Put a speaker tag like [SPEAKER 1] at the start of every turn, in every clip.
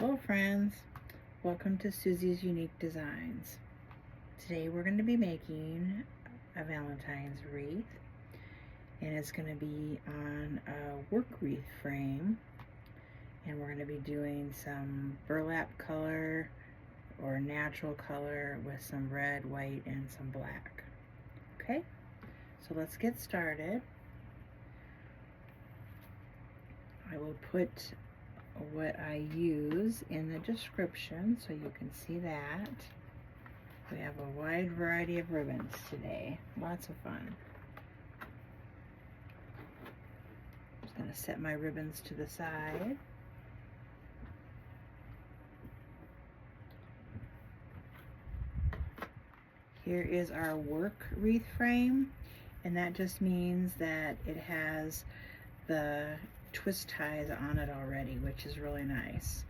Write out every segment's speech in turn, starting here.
[SPEAKER 1] Hello friends, welcome to Susie's Unique Designs. Today we're going to be making a Valentine's wreath, and it's going to be on a work wreath frame, and we're going to be doing some burlap color or natural color with some red, white, and some black. Okay, so let's get started. I will put what I use in the description so you can see that. We have a wide variety of ribbons today, lots of fun. I'm just going to set my ribbons to the side. Here is our work wreath frame, and that just means that it has the twist ties on it already, which is really nice.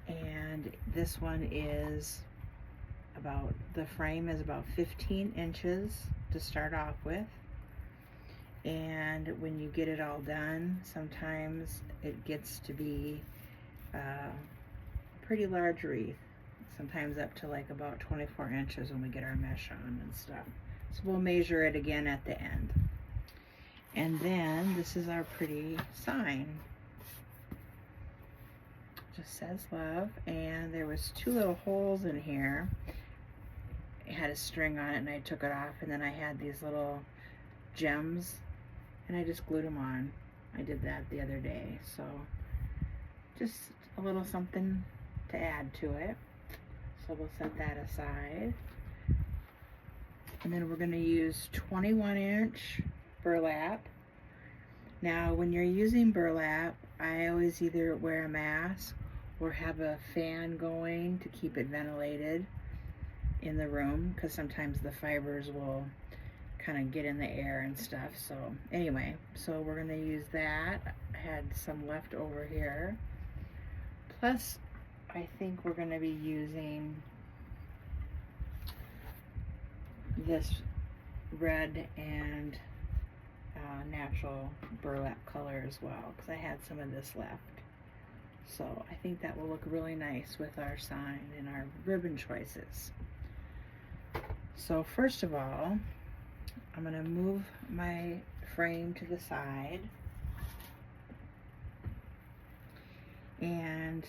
[SPEAKER 1] And this one is about, the frame is about 15 inches to start off with, and when you get it all done, sometimes it gets to be a pretty large wreath, sometimes up to like about 24 inches when we get our mesh on and stuff. So we'll measure it again at the end. And then this is our pretty sign. Just says love, and there was two little holes in here. It had a string on it and I took it off, and then I had these little gems and I just glued them on. I did that the other day, so just a little something to add to it. So we'll set that aside. And then we're going to use 21-inch burlap. Now when you're using burlap, I always either wear a mask or have a fan going to keep it ventilated in the room, because sometimes the fibers will kind of get in the air and stuff. So anyway, so we're going to use that. I had some left over here. Plus I think we're going to be using this red and natural burlap color as well, because I had some of this left. So I think that will look really nice with our sign and our ribbon choices. So first of all, I'm going to move my frame to the side, and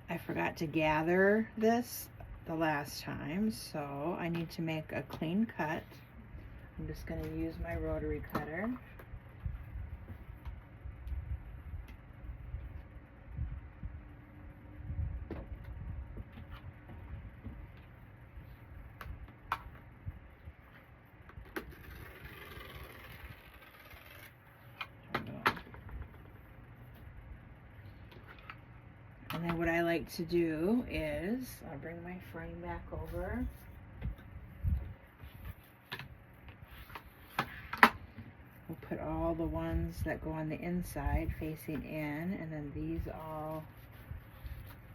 [SPEAKER 1] I forgot to gather this the last time, so I need to make a clean cut. I'm just going to use my rotary cutter. And then what I like to do is, I'll bring my frame back over. We'll put all the ones that go on the inside facing in, and then these all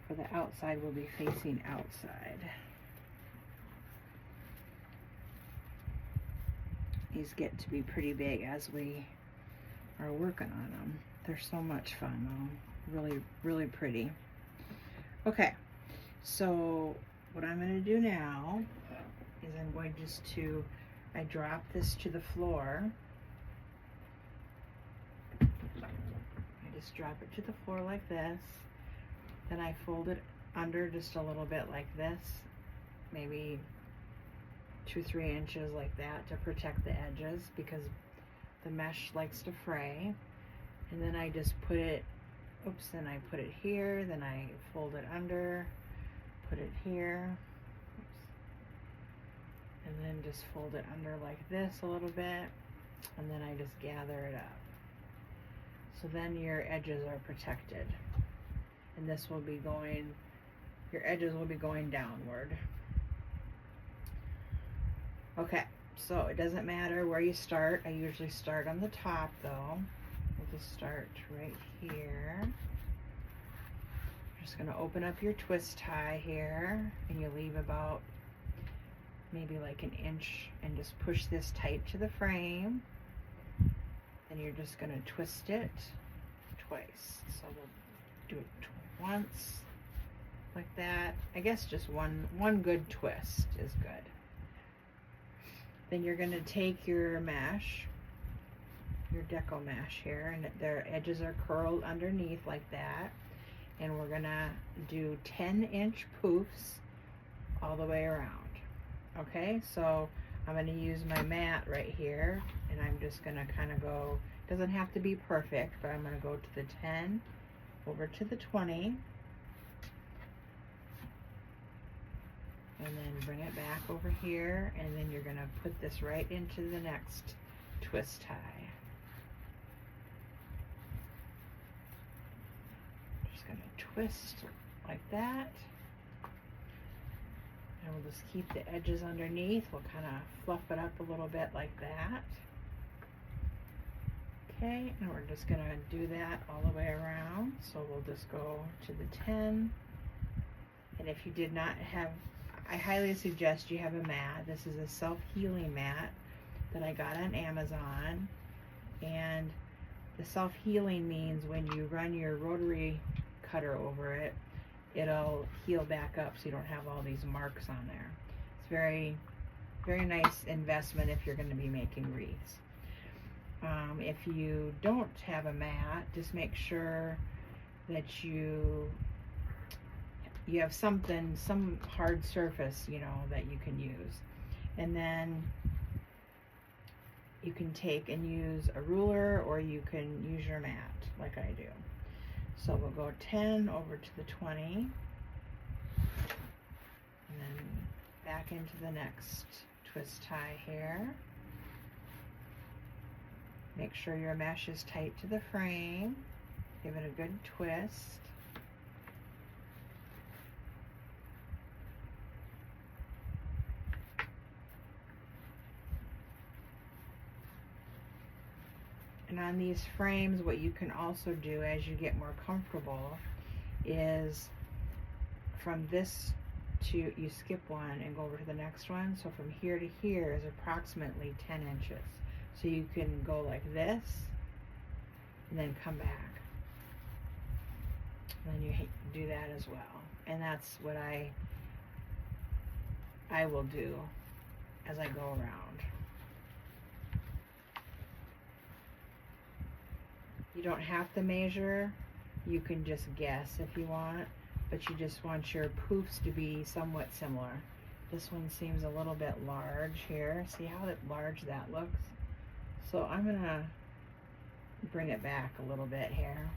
[SPEAKER 1] for the outside will be facing outside. These get to be pretty big as we are working on them. They're so much fun though, really, really pretty. Okay, so what I'm going to do now is I'm going just to, I drop this to the floor. I just drop it to the floor like this. Then I fold it under just a little bit like this, maybe 2-3 inches like that, to protect the edges because the mesh likes to fray. And then I just put it, oops, and I put it here, then I fold it under, put it here, oops, and then just fold it under like this a little bit, and then I just gather it up. So then your edges are protected, and this will be going, your edges will be going downward. Okay, so it doesn't matter where you start. I usually start on the top though. We'll just start right here. Just going to open up your twist tie here, and you leave about maybe like an inch, and just push this tight to the frame. and you're just going to twist it twice. So we'll do it once like that. I guess just one good twist is good. Then you're going to take your mesh, your deco mesh here, and their edges are curled underneath like that, and we're going to do 10-inch poofs all the way around. Okay, so I'm going to use my mat right here, and I'm just going to kind of go, doesn't have to be perfect, but I'm going to go to the 10 over to the 20, and then bring it back over here, and then you're going to put this right into the next twist tie. Just going to twist like that, and we'll just keep the edges underneath. We'll kind of fluff it up a little bit like that. Okay, and we're just going to do that all the way around. So we'll just go to the 10, and if you did not have, I highly suggest you have a mat. This is a self-healing mat that I got on Amazon, and the self-healing means when you run your rotary cutter over it, it'll heal back up so you don't have all these marks on there. It's very, very nice investment if you're going to be making wreaths. If you don't have a mat, just make sure that you have something, some hard surface, you know, that you can use. And then you can take and use a ruler, or you can use your mat like I do. So we'll go 10 over to the 20, and then back into the next twist tie here. Make sure your mesh is tight to the frame. Give it a good twist. And on these frames, what you can also do as you get more comfortable is from this to, you skip one and go over to the next one. So from here to here is approximately 10 inches. So you can go like this and then come back. And then you do that as well. And that's what I will do as I go around. You don't have to measure. You can just guess if you want, but you just want your poofs to be somewhat similar. This one seems a little bit large here. See how large that looks? So I'm gonna bring it back a little bit here.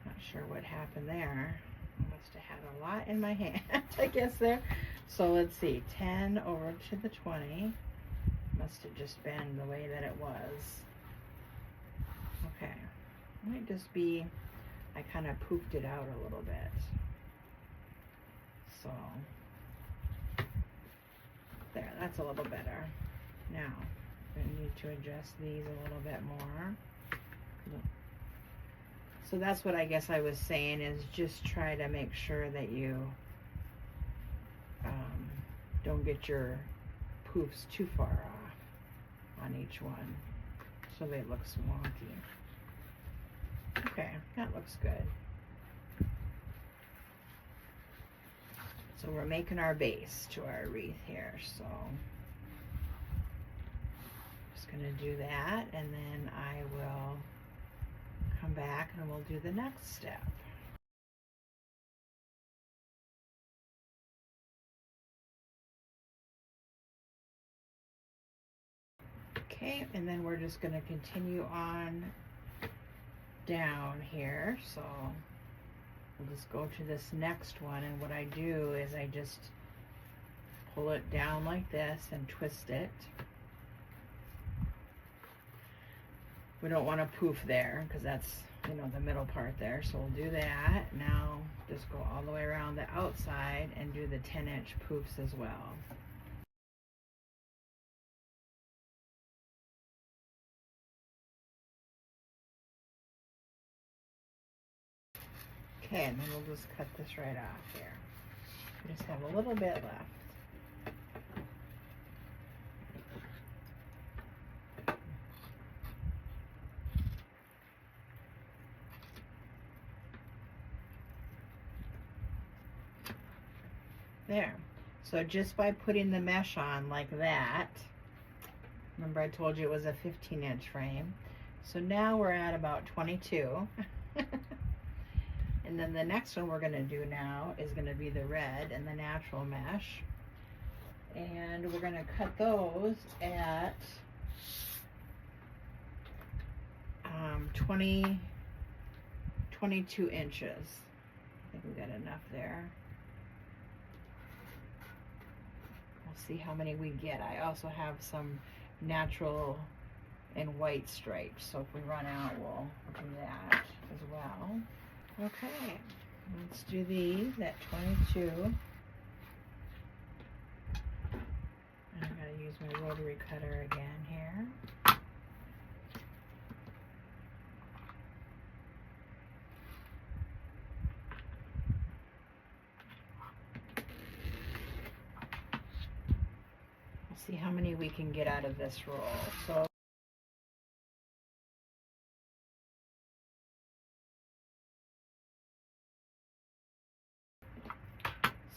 [SPEAKER 1] Not sure what happened there. I must have had a lot in my hand, I guess there. So let's see, 10 over to the 20. Must have just been the way that it was. Okay, it might just be, I kind of poofed it out a little bit. So, there, that's a little better. Now, I need to adjust these a little bit more. So that's what I guess I was saying, is just try to make sure that you don't get your poofs too far off on each one, so they look wonky. Okay, that looks good. So we're making our base to our wreath here, so just gonna do that, and then I will come back and we'll do the next step. Okay, and then we're just going to continue on down here. So we'll just go to this next one, and what I do is I just pull it down like this and twist it. We don't want to poof there because that's, you know, the middle part there. So we'll do that. Now just go all the way around the outside and do the 10-inch poofs as well. Okay, and then we'll just cut this right off here. We just have a little bit left. there. So just by putting the mesh on like that, remember I told you it was a 15-inch frame. So now we're at about 22. And then the next one we're going to do now is going to be the red and the natural mesh. And we're going to cut those at 22 inches. I think we got enough there. We'll see how many we get. I also have some natural and white stripes, so if we run out, we'll do that as well. Okay, let's do these at 22. I'm going to use my rotary cutter again here. We'll see how many we can get out of this roll.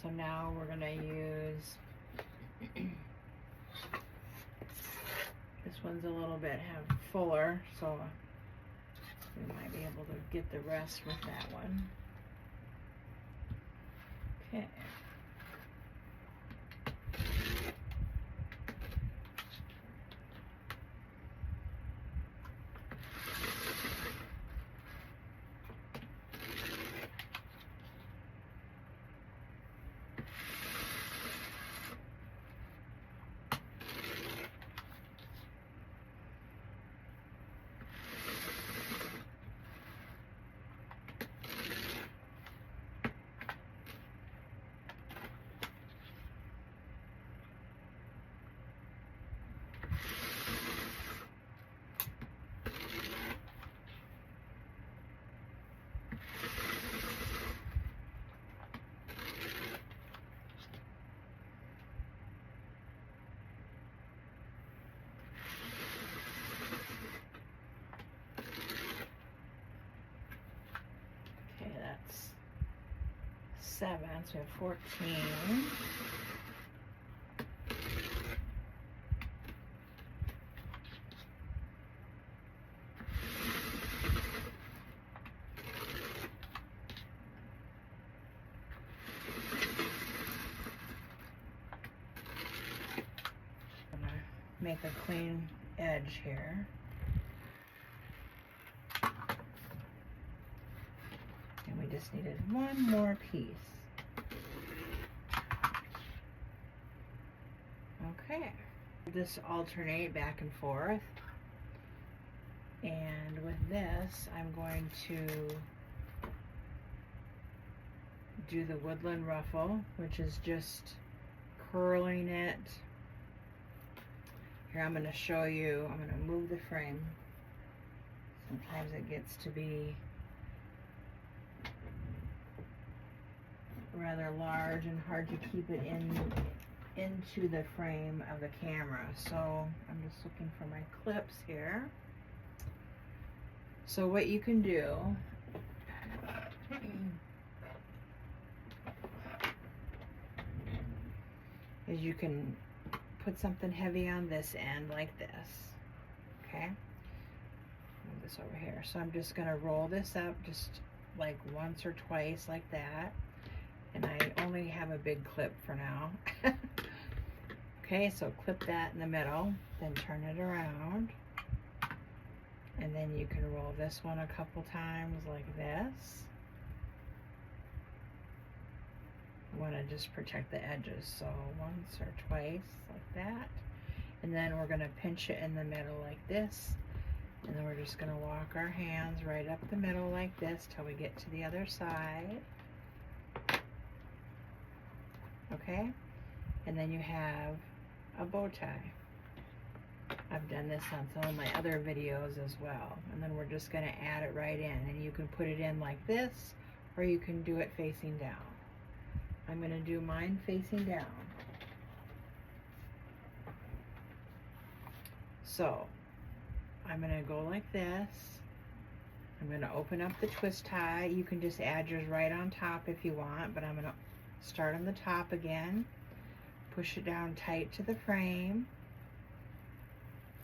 [SPEAKER 1] So now we're going to use, this one's a little bit fuller, so we might be able to get the rest with that one. Okay. That's 7, so we have 14. I'm gonna make a clean edge here. We just needed one more piece. Okay. This alternate back and forth. And with this, I'm going to do the woodland ruffle, which is just curling it. Here, I'm going to show you. I'm going to move the frame. Sometimes it gets to be rather large and hard to keep it into the frame of the camera. So I'm just looking for my clips here. So what you can do is you can put something heavy on this end like this. Okay, move this over here. So I'm just going to roll this up just like once or twice like that. And I only have a big clip for now. Okay, so clip that in the middle, then turn it around. And then you can roll this one a couple times like this. You want to just protect the edges, so once or twice like that. And then we're going to pinch it in the middle like this. And then we're just going to walk our hands right up the middle like this till we get to the other side. Okay, and then you have a bow tie. I've done this on some of my other videos as well. And then we're just going to add it right in, and you can put it in like this, or you can do it facing down. I'm going to do mine facing down. So I'm going to go like this. I'm going to open up the twist tie. You can just add yours right on top if you want, but I'm going to Start on the top again, push it down tight to the frame,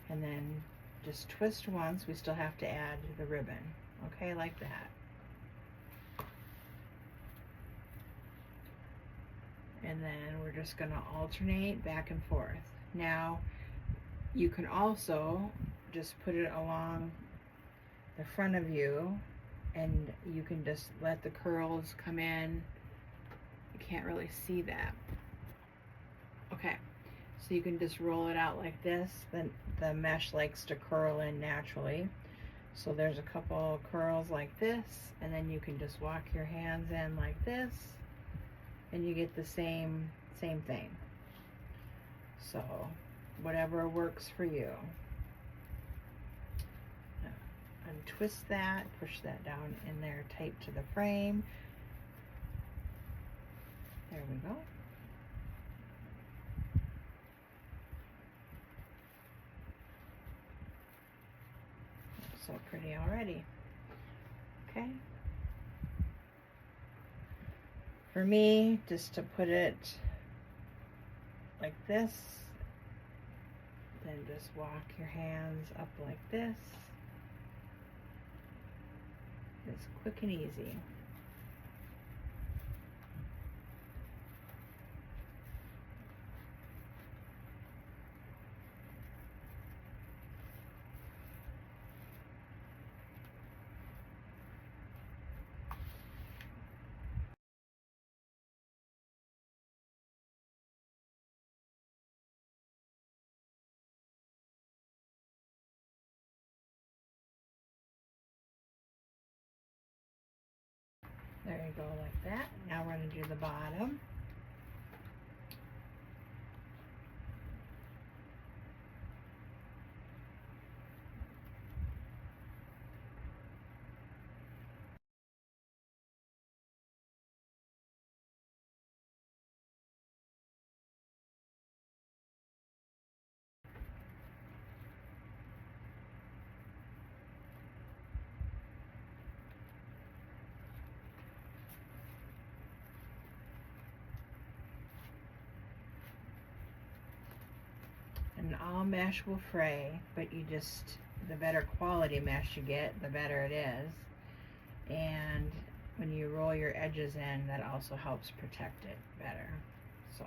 [SPEAKER 1] and then just twist once. We still have to add the ribbon, okay, like that. And then we're just going to alternate back and forth. Now you can also just put it along the front of you, and you can just let the curls come in. You can't really see that. Okay, so you can just roll it out like this. Then the mesh likes to curl in naturally. So there's a couple curls like this, and then you can just walk your hands in like this, and you get the same thing. So whatever works for you. Untwist that, push that down in there tight to the frame. There we go. So pretty already. Okay. For me, just to put it like this, then just walk your hands up like this. It's quick and easy. There you go, like that. Now we're going to do the bottom. And all mesh will fray, but the better quality mesh you get, the better it is. And when you roll your edges in, that also helps protect it better. So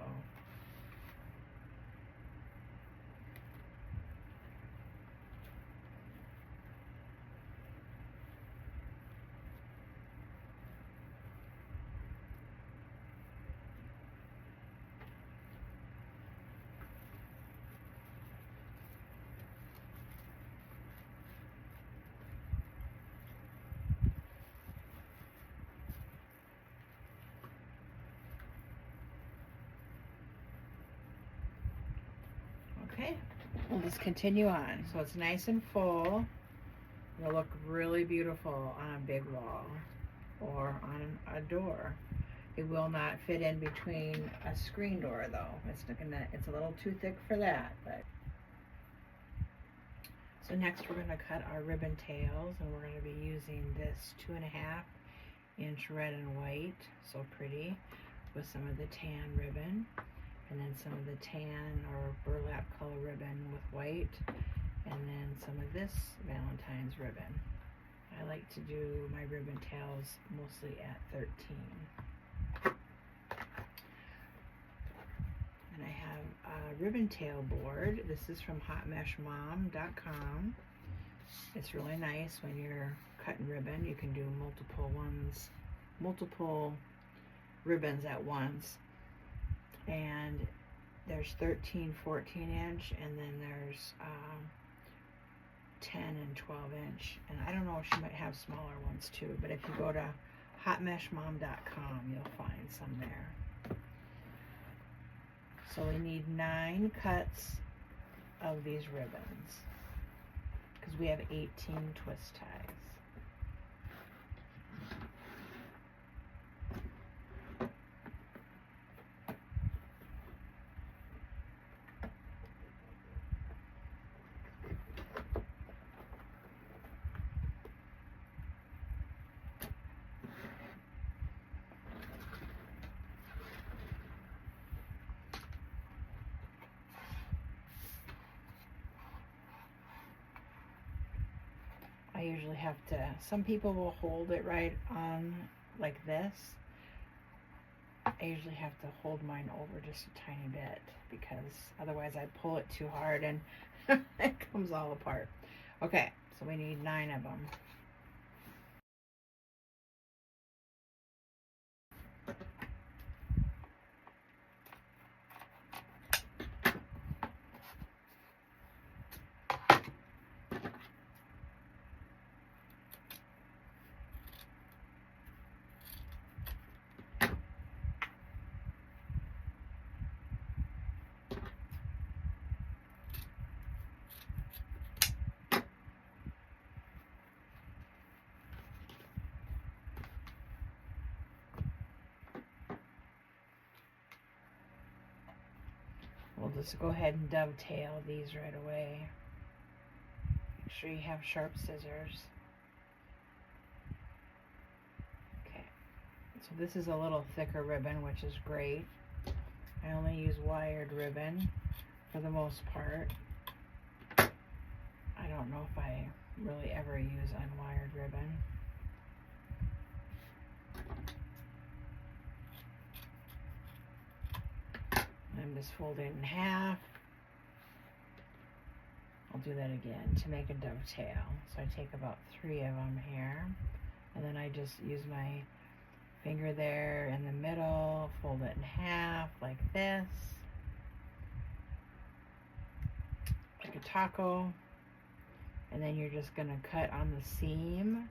[SPEAKER 1] okay, we'll just continue on. So it's nice and full. It'll look really beautiful on a big wall or on a door. It will not fit in between a screen door though. It's a little too thick for that. But so next we're going to cut our ribbon tails, and we're going to be using this 2.5-inch red and white, so pretty, with some of the tan ribbon, and then some of the tan or burlap color ribbon with white, and then some of this Valentine's ribbon. I like to do my ribbon tails mostly at 13. And I have a ribbon tail board. This is from hotmeshmom.com. It's really nice when you're cutting ribbon. You can do multiple ribbons at once. And there's 13, 14-inch, and then there's 10 and 12-inch. And I don't know if she might have smaller ones too, but if you go to hotmeshmom.com, you'll find some there. So we need 9 cuts of these ribbons because we have 18 twist ties. usually have to, some people will hold it right on like this. I usually have to hold mine over just a tiny bit because otherwise I pull it too hard and it comes all apart. Okay, so we need 9 of them. We'll just go ahead and dovetail these right away. Make sure you have sharp scissors. Okay, so this is a little thicker ribbon, which is great. I only use wired ribbon for the most part. I don't know if I really ever use unwired ribbon. I'm just folding in half. I'll do that again to make a dovetail. So I take about 3 of them here, and then I just use my finger there in the middle, fold it in half like this, like a taco, and then you're just going to cut on the seam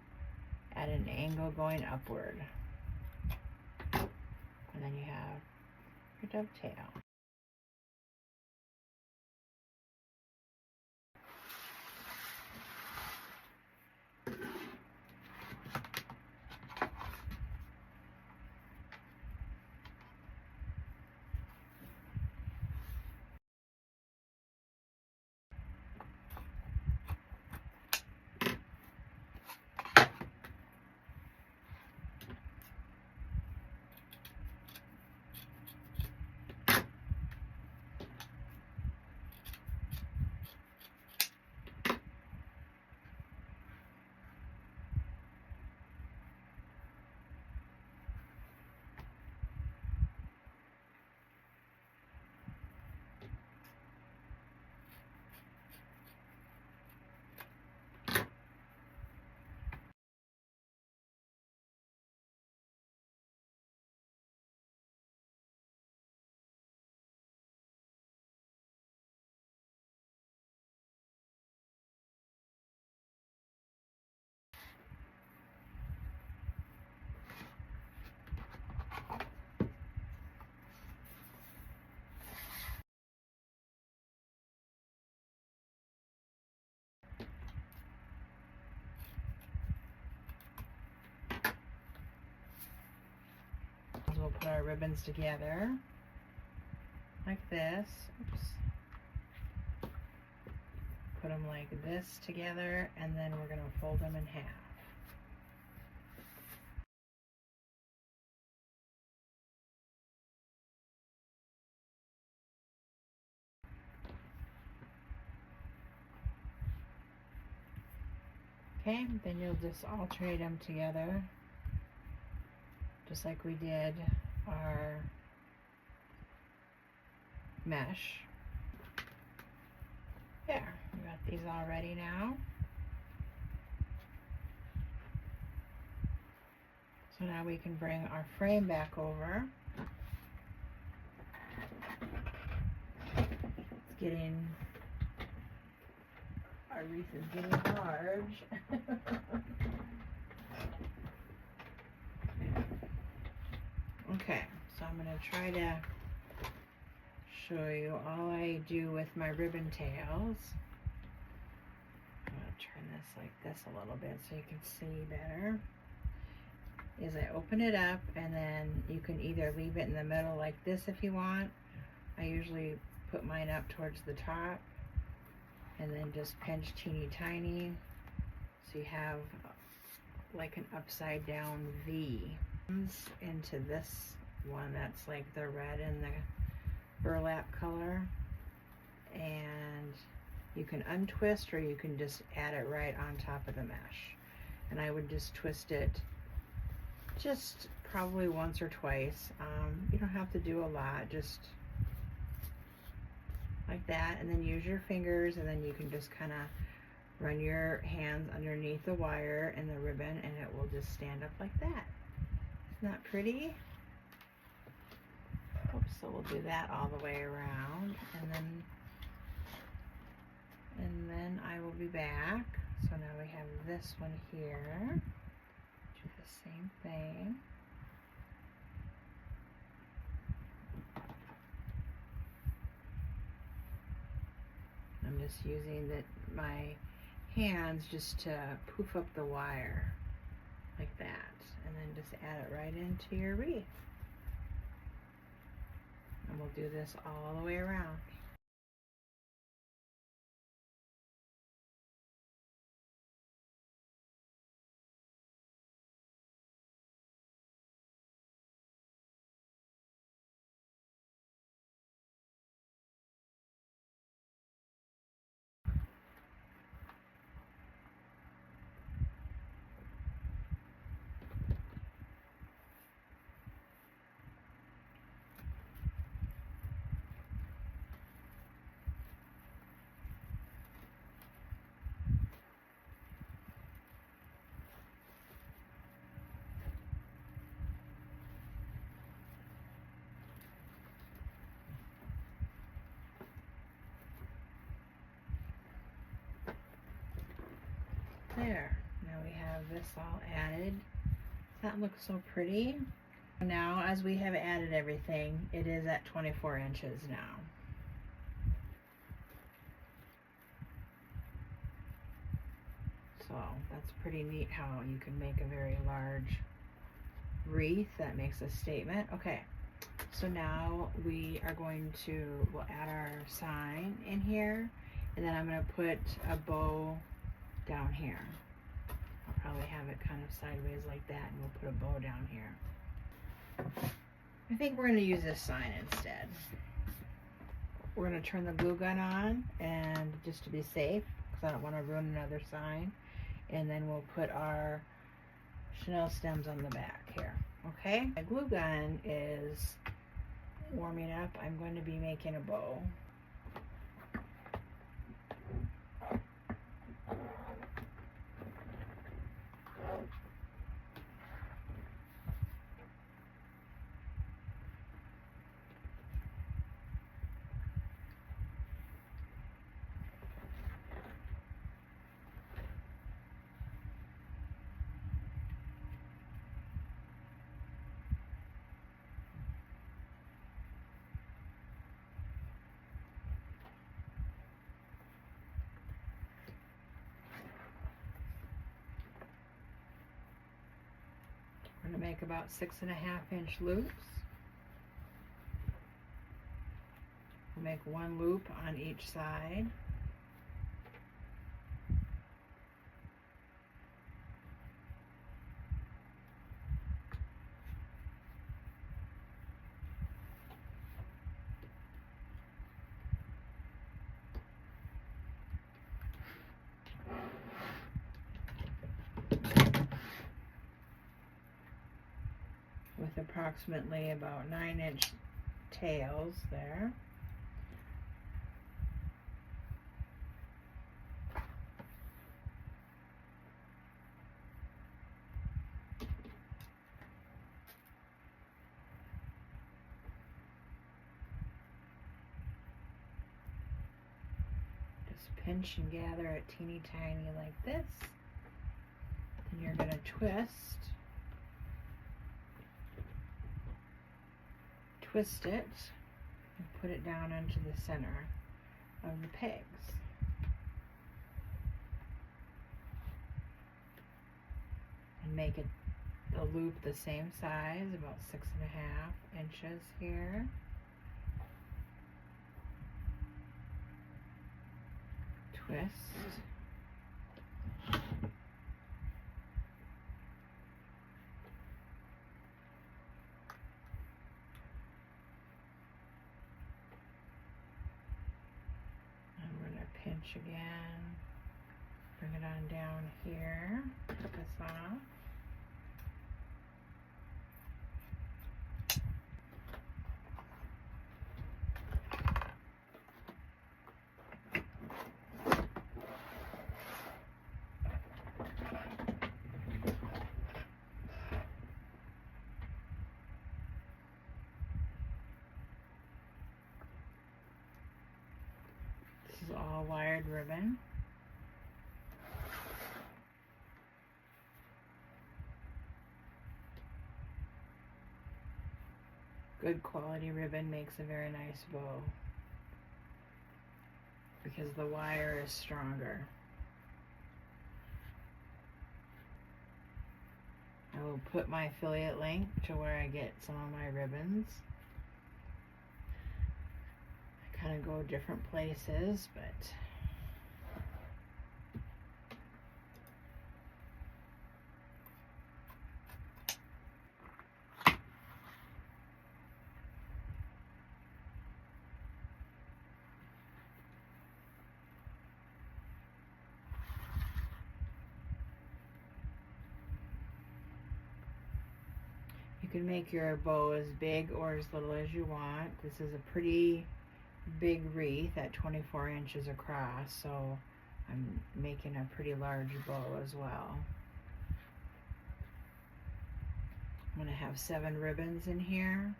[SPEAKER 1] at an angle going upward, and then you have your dovetail. We'll put our ribbons together like this. Oops. Put them like this together, and then we're going to fold them in half. Okay, then you'll just alternate them together, just like we did our mesh. There, we got these all ready now. So now we can bring our frame back over. It's getting, our wreath is getting large. Okay, so I'm going to try to show you all I do with my ribbon tails. I'm going to turn this like this a little bit so you can see better. Is I open it up, and then you can either leave it in the middle like this if you want. I usually put mine up towards the top and then just pinch teeny tiny so you have like an upside down V into this one that's like the red and the burlap color, and You can untwist or you can just add it right on top of the mesh. And I would just twist it just probably once or twice. You don't have to do a lot, just like that, and then use your fingers, and then you can just kind of run your hands underneath the wire and the ribbon, and it will just stand up like that. Isn't that pretty? Oops, so we'll do that all the way around, and then I will be back. So now we have this one here. Do the same thing. I'm just using my hands just to poof up the wire like that, and then just add it right into your wreath. And we'll do this all the way around. There, now we have this all added. That looks so pretty. Now, as we have added everything, it is at 24 inches now. So that's pretty neat how you can make a very large wreath that makes a statement. Okay, so now we are going to, we'll add our sign in here, and then I'm going to put a bow down here. I'll probably have it kind of sideways like that, and we'll put a bow down here. I think we're going to use this sign instead. We're going to turn the glue gun on, and just to be safe, because I don't want to ruin another sign, and then we'll put our chenille stems on the back here. Okay, my glue gun is warming up. I'm going to be making a bow. We're going to make about 6.5 inch loops. We'll make one loop on each side. With approximately about 9 inch tails there. Just pinch and gather it teeny tiny like this. Then you're going to twist it and put it down into the center of the pegs. And make it the loop the same size, about 6.5 inches here. Twist. inch again. Bring it on down here. Cut this off. This is all wired ribbon. Good quality ribbon makes a very nice bow because the wire is stronger. I will put my affiliate link to where I get some of my ribbons. I kind of go different places, but you can make your bow as big or as little as you want. This is a pretty big wreath at 24 inches across, so I'm making a pretty large bow as well. I'm going to have 7 ribbons in here.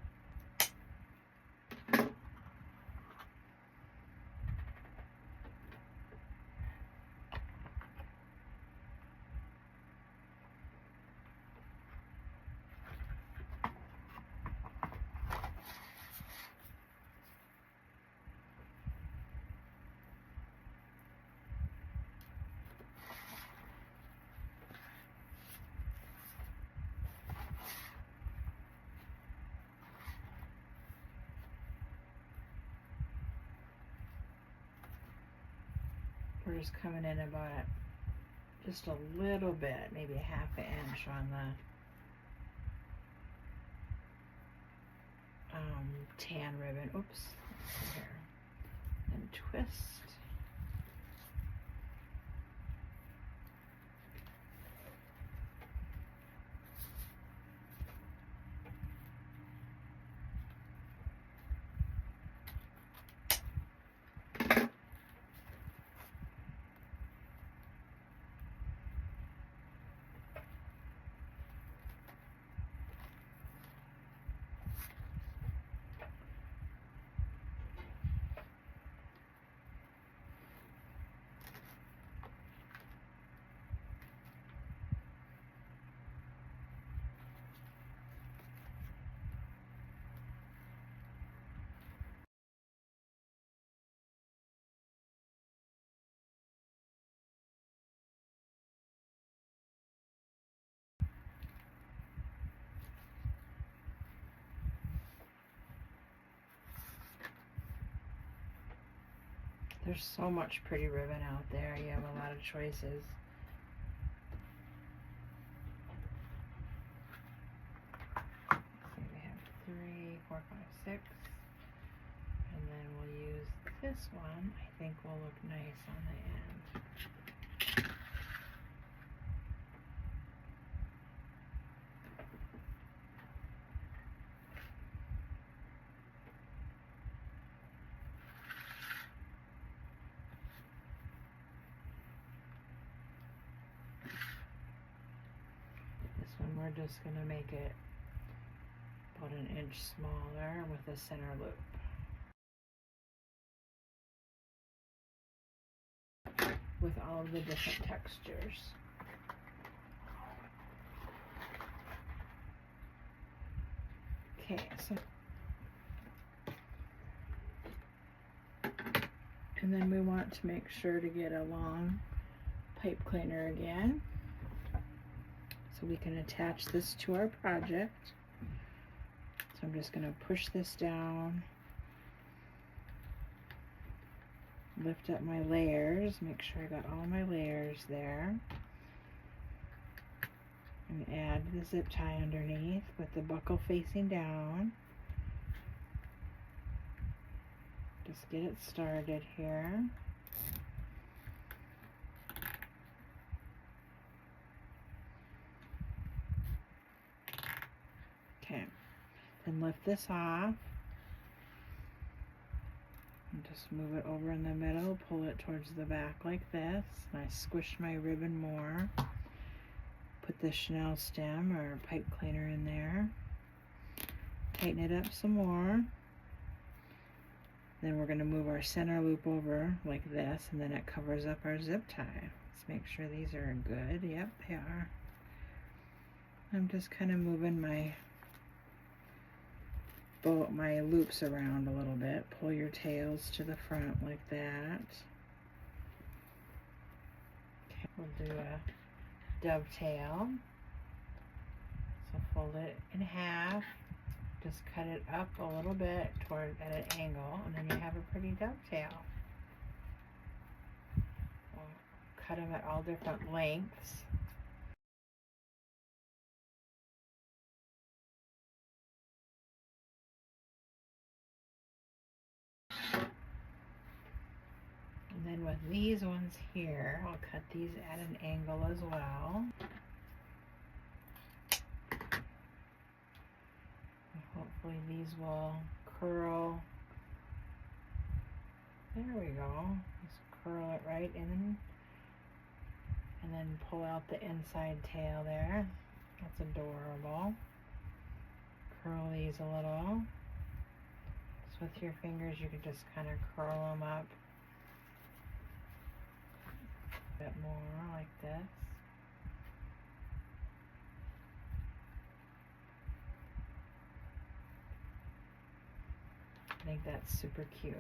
[SPEAKER 1] We're just coming in about just a little bit, maybe a half an inch on the tan ribbon. Oops, here, and twist. There's so much pretty ribbon out there. You have a lot of choices. So we have 3, 4, 5, 6. And then we'll use this one. I think will look nice on the end. We're just going to make it about an inch smaller with a center loop. With all of the different textures. Okay, so and then we want to make sure to get a long pipe cleaner again, so we can attach this to our project. So I'm just going to push this down, lift up my layers, make sure I got all my layers there, and add the zip tie underneath with the buckle facing down. Just get it started here. can lift this off and just move it over in the middle, pull it towards the back like this, and I squished my ribbon more. Put the chenille stem or pipe cleaner in there, tighten it up some more. Then we're going to move our center loop over like this, and then it covers up our zip tie. Let's make sure these are good. Yep, they are. I'm just kind of moving my loops around a little bit. Pull your tails to the front like that. Okay, we'll do a dovetail. So fold it in half. Just cut it up a little bit at an angle, and then you have a pretty dovetail. We'll cut them at all different lengths. And then with these ones here, I'll cut these at an angle as well. Hopefully these will curl. There we go. Just curl it right in, and then pull out the inside tail there. That's adorable. Curl these a little. Just with your fingers, you can just kind of curl them up a bit more like this. I think that's super cute.